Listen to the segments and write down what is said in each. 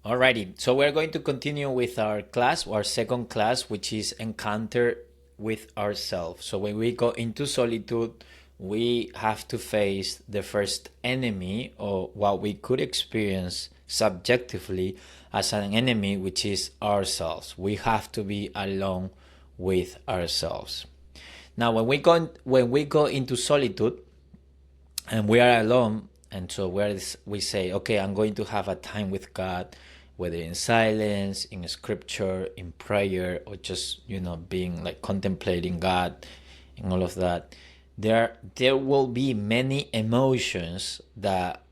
Alrighty, so we're going to continue with our class, our second class, which is encounter with ourselves. So when we go into solitude, we have to face the first enemy, or what we could experience subjectively as an enemy, which is ourselves. We have to be alone with ourselves. Now, when we go into solitude, and we are alone, and so we say, okay, I'm going to have a time with God, whether in silence, in scripture, in prayer, or just being like contemplating God and all of that. There will be many emotions that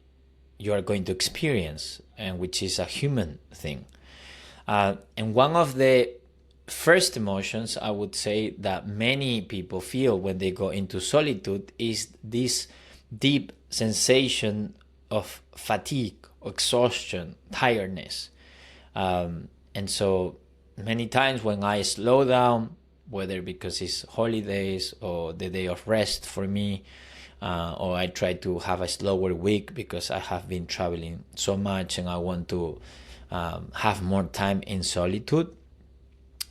you are going to experience, and which is a human thing. And one of the first emotions I would say that many people feel when they go into solitude is this deep sensation of fatigue, exhaustion, tiredness. And so many times when I slow down, whether because it's holidays or the day of rest for me, or I try to have a slower week because I have been traveling so much and I want to have more time in solitude,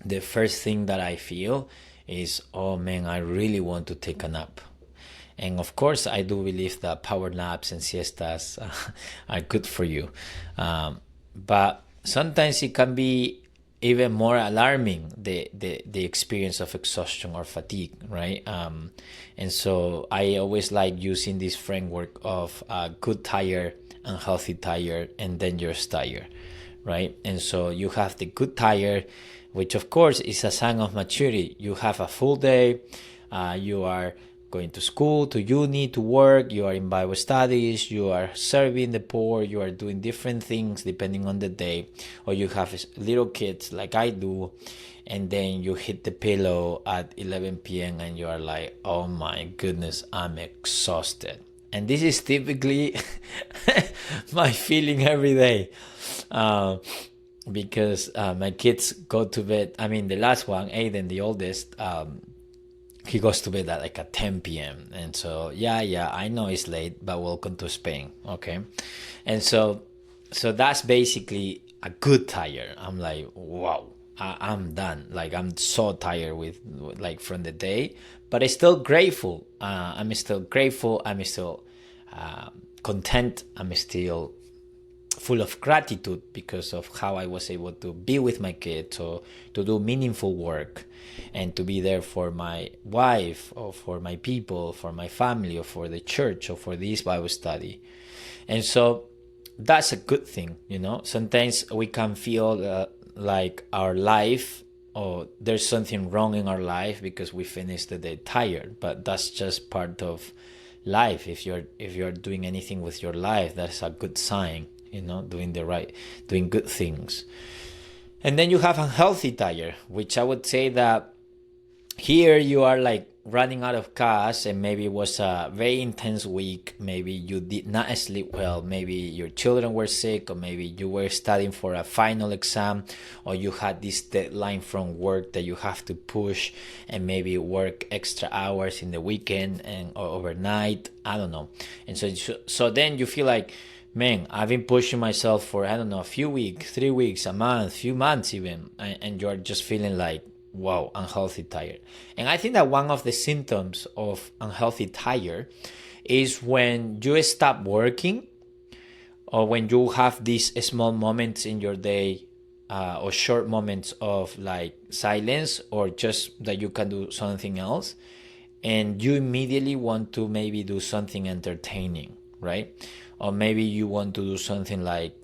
the first thing that I feel is, oh man, I really want to take a nap. And of course, I do believe that power naps and siestas are good for you. But sometimes it can be even more alarming, the experience of exhaustion or fatigue, right? And so I always like using this framework of good tired, unhealthy tired, and dangerous tired, right? And so you have the good tired, which of course is a sign of maturity. You have a full day, you are going to school, to uni, to work, you are in Bible studies, you are serving the poor, you are doing different things depending on the day, or you have little kids like I do, and then you hit the pillow at 11 p.m. and you are like, oh my goodness, I'm exhausted. And this is typically my feeling every day. Because my kids go to bed. I mean, the last one, Aiden, the oldest, he goes to bed at like at 10 p.m. And so, yeah, I know it's late, but welcome to Spain, okay? And so that's basically a good tired. I'm like, wow, I'm done. Like, I'm so tired with like from the day, but I'm still grateful. I'm still grateful. I'm still content. I'm still full of gratitude because of how I was able to be with my kids or to do meaningful work and to be there for my wife or for my people, for my family or for the church or for this Bible study. And so that's a good thing, Sometimes we can feel like our life or there's something wrong in our life because we finished the day tired, but that's just part of life. If you're doing anything with your life, that's a good sign, doing good things. And then you have unhealthy tire, which I would say that here you are like running out of gas, and maybe it was a very intense week. Maybe you did not sleep well, maybe your children were sick, or maybe you were studying for a final exam, or you had this deadline from work that you have to push and maybe work extra hours in the weekend and or overnight, I don't know. And so then you feel like, man, I've been pushing myself for, I don't know, a few weeks, 3 weeks, a month, few months even, and you're just feeling like, wow, unhealthy tired. And I think that one of the symptoms of unhealthy tired is when you stop working, or when you have these small moments in your day, or short moments of like silence, or just that you can do something else, and you immediately want to maybe do something entertaining, right? Or maybe you want to do something like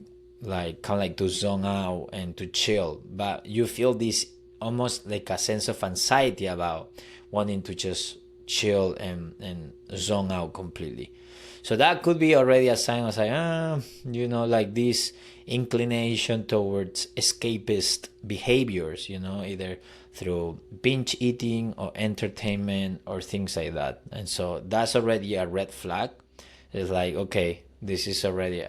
kind of like to zone out and to chill, but you feel this almost like a sense of anxiety about wanting to just chill and zone out completely. So that could be already a sign of like, like this inclination towards escapist behaviors, either through binge eating or entertainment or things like that. And so that's already a red flag. It's like, okay, this is already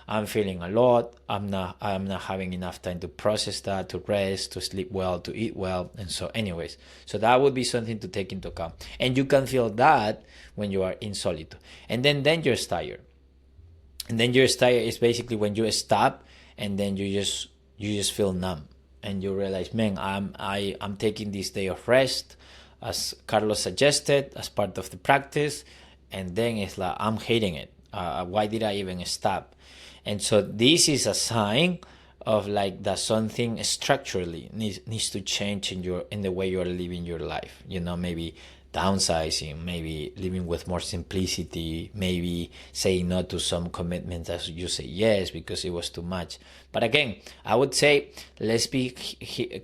I'm feeling a lot. I'm not having enough time to process that, to rest, to sleep well, to eat well. And so anyways, so that would be something to take into account. And you can feel that when you are in solitude. And then dangerous tired. And dangerous tired is basically when you stop and then you just feel numb, and you realize, man, I'm taking this day of rest, as Carlos suggested, as part of the practice, and then it's like I'm hating it. Why did I even stop? And so this is a sign of like that something structurally needs to change in the way you're living your life. Maybe downsizing, maybe living with more simplicity, maybe saying no to some commitments as you say yes because it was too much. But again, I would say, let's be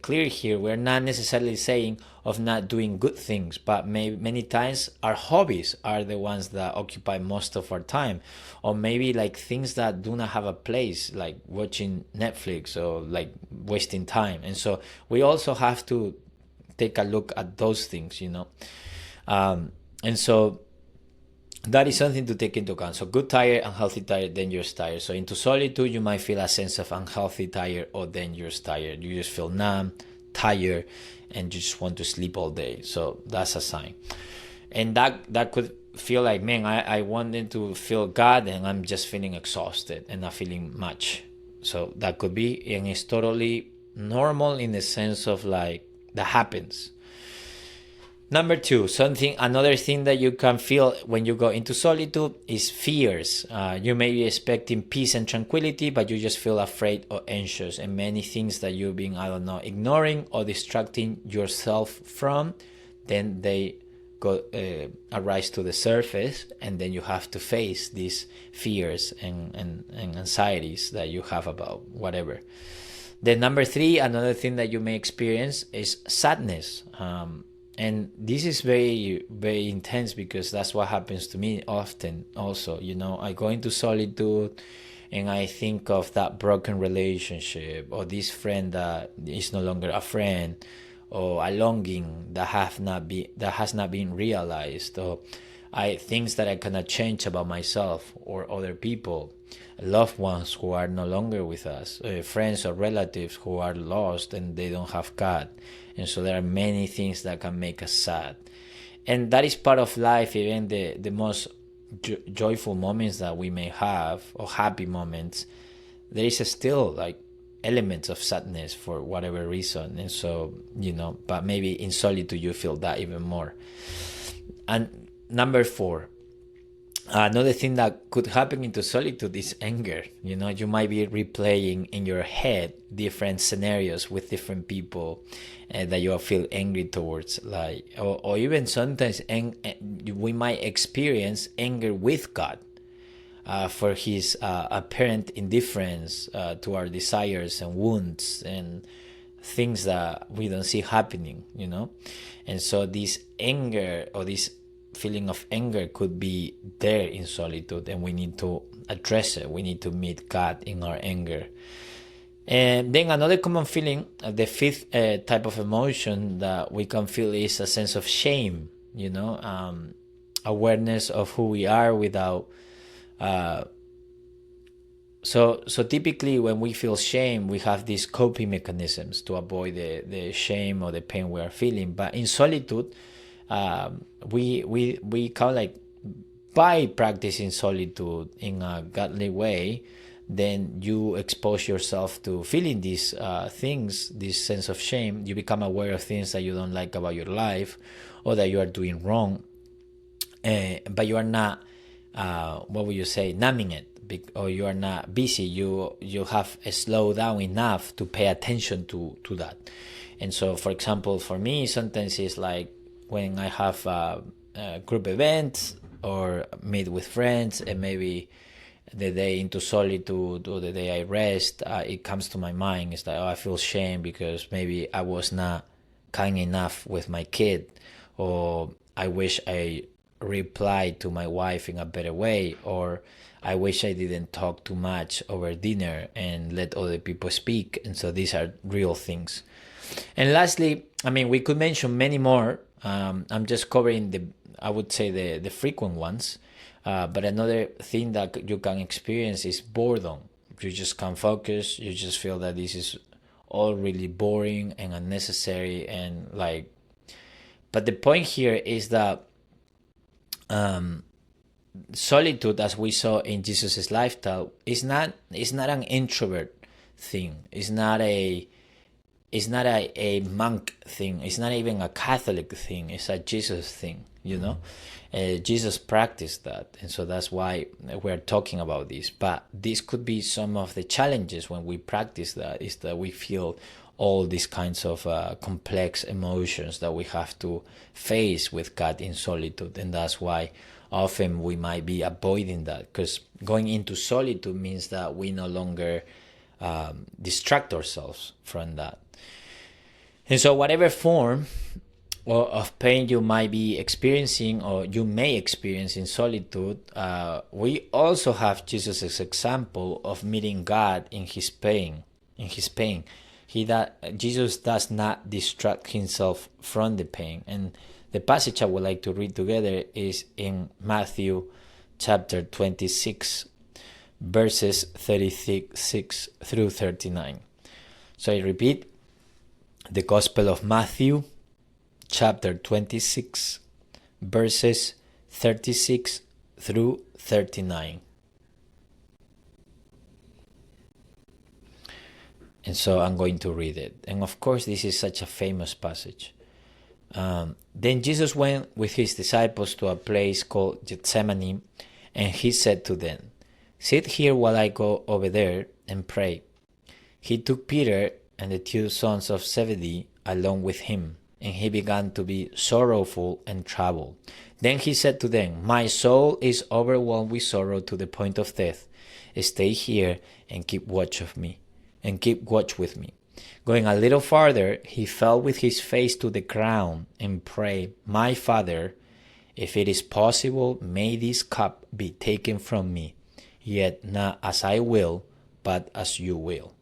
clear here. We're not necessarily saying of not doing good things, but many times our hobbies are the ones that occupy most of our time, or maybe like things that do not have a place, like watching Netflix or like wasting time. And so we also have to take a look at those things. And so that is something to take into account. So good tired, unhealthy tired, dangerous tired. So into solitude, you might feel a sense of unhealthy tired or dangerous tired. You just feel numb, tired, and you just want to sleep all day. So that's a sign. And that could feel like, man, I wanted to feel God, and I'm just feeling exhausted and not feeling much. So that could be, and it's totally normal in the sense of like, that happens. Number two, another thing that you can feel when you go into solitude is fears. You may be expecting peace and tranquility, but you just feel afraid or anxious, and many things that you've been, ignoring or distracting yourself from, then they arise to the surface, and then you have to face these fears and anxieties that you have about whatever. Then number three, another thing that you may experience is sadness. And this is very, very intense, because that's what happens to me often also. I go into solitude and I think of that broken relationship, or this friend that is no longer a friend, or a longing that has not been realized, or things that I cannot change about myself or other people, loved ones who are no longer with us, friends or relatives who are lost and they don't have God. And so there are many things that can make us sad. And that is part of life. Even the most joyful moments that we may have, or happy moments, there is still like elements of sadness for whatever reason. And so, but maybe in solitude you feel that even more. And number four, another thing that could happen into solitude is anger. You might be replaying in your head different scenarios with different people that you feel angry towards, or even sometimes we might experience anger with God for his apparent indifference to our desires and wounds and things that we don't see happening. And so this anger, or this feeling of anger, could be there in solitude, and we need to address it. We need to meet God in our anger. And then another common feeling, the fifth type of emotion that we can feel, is a sense of shame. Awareness of who we are without. So typically when we feel shame, we have these coping mechanisms to avoid the shame or the pain we are feeling. But in solitude, we kind of like, by practicing solitude in a godly way, then you expose yourself to feeling these things, this sense of shame. You become aware of things that you don't like about your life, or that you are doing wrong, but you are not, what would you say, numbing it, or you are not busy. You have slowed down enough to pay attention to that. And so, for example, for me, sometimes it's like when I have group events or meet with friends, and maybe the day into solitude or the day I rest, it comes to my mind. It's like, I feel shame because maybe I was not kind enough with my kid, or I wish I replied to my wife in a better way, or I wish I didn't talk too much over dinner and let other people speak. And so these are real things. And lastly, we could mention many more. I'm just covering I would say the frequent ones. But another thing that you can experience is boredom. You just can't focus. You just feel that this is all really boring and unnecessary, and like. But the point here is that solitude, as we saw in Jesus' lifestyle, is not an introvert thing. It's not a monk thing. It's not even a Catholic thing. It's a Jesus thing, Jesus practiced that, and so that's why we're talking about this. But this could be some of the challenges when we practice that, is that we feel all these kinds of complex emotions that we have to face with God in solitude, and that's why often we might be avoiding that, because going into solitude means that we no longer distract ourselves from that. And so whatever form of pain you might be experiencing, or you may experience in solitude, we also have Jesus' example of meeting God in his pain. Jesus does not distract himself from the pain. And the passage I would like to read together is in Matthew chapter 26, verses 36 through 39. So I repeat, the Gospel of Matthew chapter 26, verses 36 through 39. And so I'm going to read it. And of course, this is such a famous passage. Then Jesus went with his disciples to a place called Gethsemane, and he said to them, "Sit here while I go over there and pray." He took Peter and the 2 sons of Zebedee along with him, and he began to be sorrowful and troubled. Then he said to them, "My soul is overwhelmed with sorrow to the point of death. Stay here and keep watch with me. Going a little farther, he fell with his face to the ground and prayed, "My Father, if it is possible, may this cup be taken from me, yet not as I will, but as you will."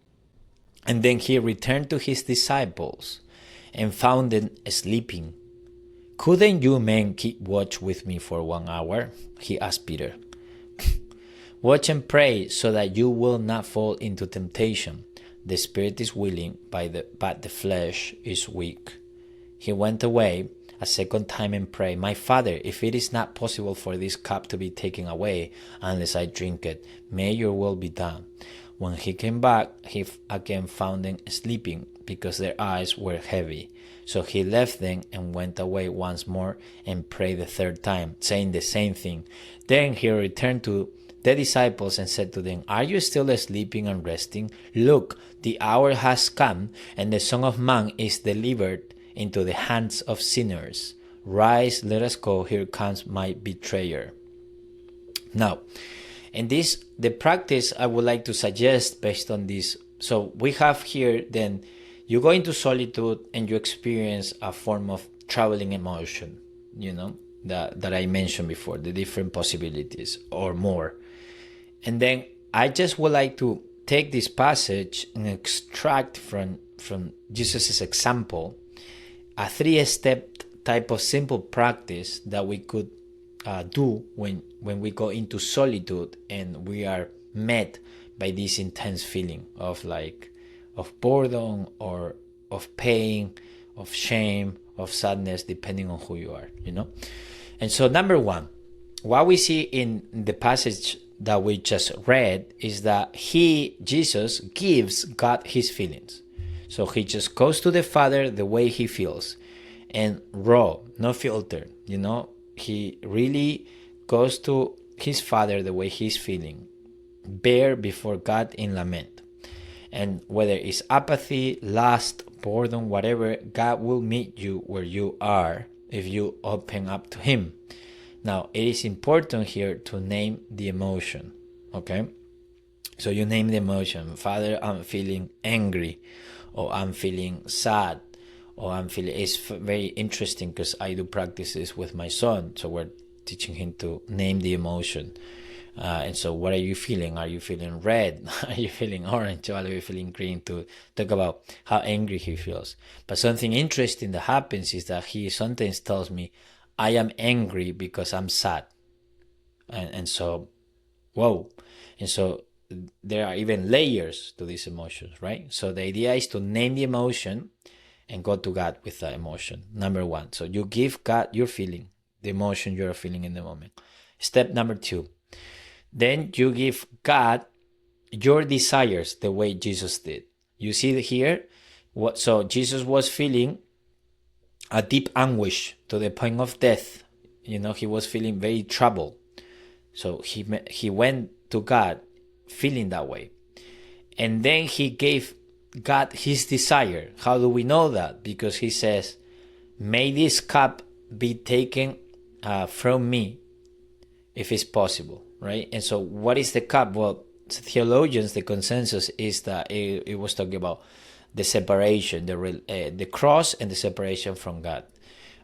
And then he returned to his disciples and found them sleeping. "Couldn't you men keep watch with me for 1 hour?" he asked Peter. "Watch and pray so that you will not fall into temptation. The spirit is willing, but the flesh is weak." He went away a second time and prayed, "My Father, if it is not possible for this cup to be taken away unless I drink it, may your will be done." When he came back, he again found them sleeping because their eyes were heavy. So he left them and went away once more and prayed the third time, saying the same thing. Then he returned to the disciples and said to them, "Are you still sleeping and resting? Look, the hour has come, and the Son of Man is delivered into the hands of sinners. Rise, let us go. Here comes my betrayer." Now, and this, the practice I would like to suggest based on this. So we have here, then you go into solitude and you experience a form of troubling emotion, that I mentioned before, the different possibilities or more. And then I just would like to take this passage and extract from Jesus' example a 3-step type of simple practice that we could do when we go into solitude and we are met by this intense feeling of boredom or of pain, of shame, of sadness, depending on who you are, And so number one, what we see in the passage that we just read is that Jesus gives God his feelings. So he just goes to the Father the way he feels, and raw, no filter, He really goes to his Father the way he's feeling, bare before God in lament. And whether it's apathy, lust, boredom, whatever, God will meet you where you are if you open up to him. Now, it is important here to name the emotion, okay? So you name the emotion. "Father, I'm feeling angry," or "I'm feeling sad," or "I'm feeling..." It's very interesting because I do practices with my son. So we're teaching him to name the emotion. And so what are you feeling? Are you feeling red? Are you feeling orange? Or are you feeling green? To talk about how angry he feels. But something interesting that happens is that he sometimes tells me, "I am angry because I'm sad." And so, whoa. And so there are even layers to these emotions, right? So the idea is to name the emotion and go to God with that emotion. Number one. So you give God your feeling, the emotion you're feeling in the moment. Step number 2. Then you give God your desires the way Jesus did. You see here, so Jesus was feeling a deep anguish to the point of death. He was feeling very troubled. So he went to God feeling that way. And then he gave God his desire. How do we know that? Because he says, may this cup be taken from me if it's possible, right? And so what is the cup? Well, theologians, the consensus is that it was talking about the separation, the cross and the separation from God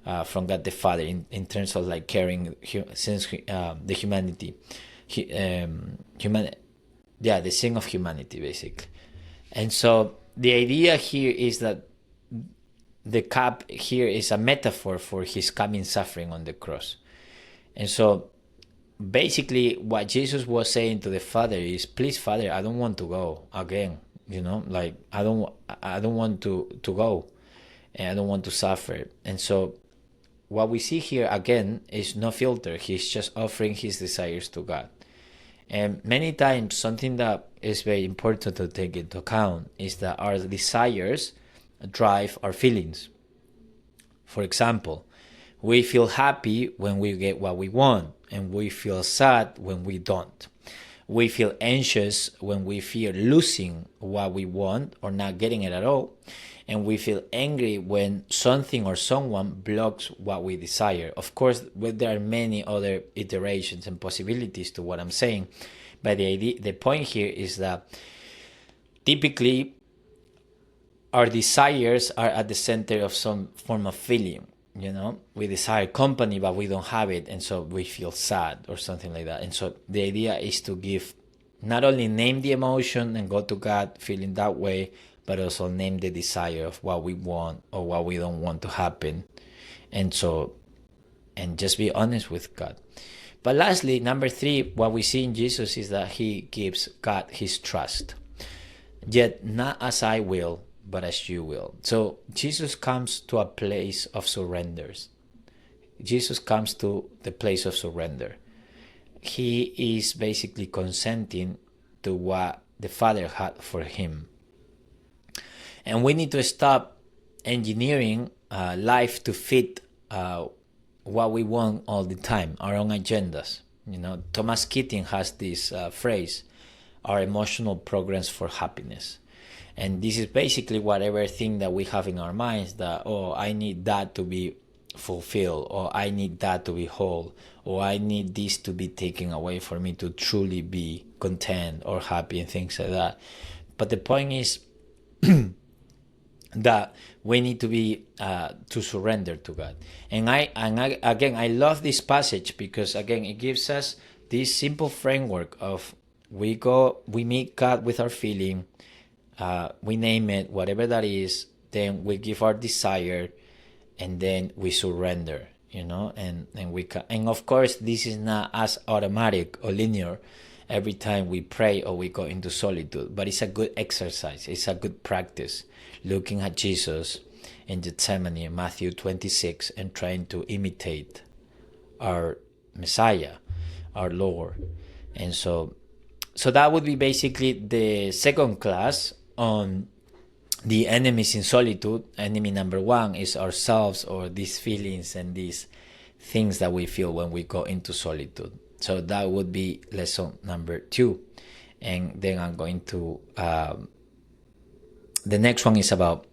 the Father, in terms of like carrying the humanity, the sin of humanity, basically. And so the idea here is that the cup here is a metaphor for his coming suffering on the cross. And so basically what Jesus was saying to the Father is, please, Father, I don't want to go again. Like I don't want to go, and I don't want to suffer. And so what we see here again is no filter. He's just offering his desires to God. And many times something that is very important to take into account is that our desires drive our feelings. For example, we feel happy when we get what we want, and we feel sad when we don't. We feel anxious when we fear losing what we want or not getting it at all. And we feel angry when something or someone blocks what we desire. Of course, there are many other iterations and possibilities to what I'm saying. But the point here is that typically our desires are at the center of some form of feeling. We desire company, but we don't have it, and so we feel sad or something like that. And so the idea is to not only name the emotion and go to God feeling that way, but also name the desire of what we want or what we don't want to happen. And just be honest with God. But lastly, number 3, what we see in Jesus is that he gives God his trust. Yet not as I will, but as you will. So Jesus comes to a place of surrender. Jesus comes to the place of surrender. He is basically consenting to what the Father had for him. And we need to stop engineering life to fit what we want all the time, our own agendas. Thomas Keating has this phrase, our emotional programs for happiness. And this is basically whatever thing that we have in our minds that, I need that to be fulfilled, or I need that to be whole, or I need this to be taken away for me to truly be content or happy and things like that. But the point is that we need to be to surrender to God. And I love this passage because again it gives us this simple framework of we meet God with our feeling, we name it whatever that is, then we give our desire, and then we surrender. And of course this is not as automatic or linear every time we pray or we go into solitude, but it's a good exercise, it's a good practice, looking at Jesus in Gethsemane in Matthew 26 and trying to imitate our Messiah, our Lord. And so that would be basically the second class on the enemies in solitude. Enemy number 1 is ourselves, or these feelings and these things that we feel when we go into solitude. So that would be lesson number 2. And then I'm going to the next one is about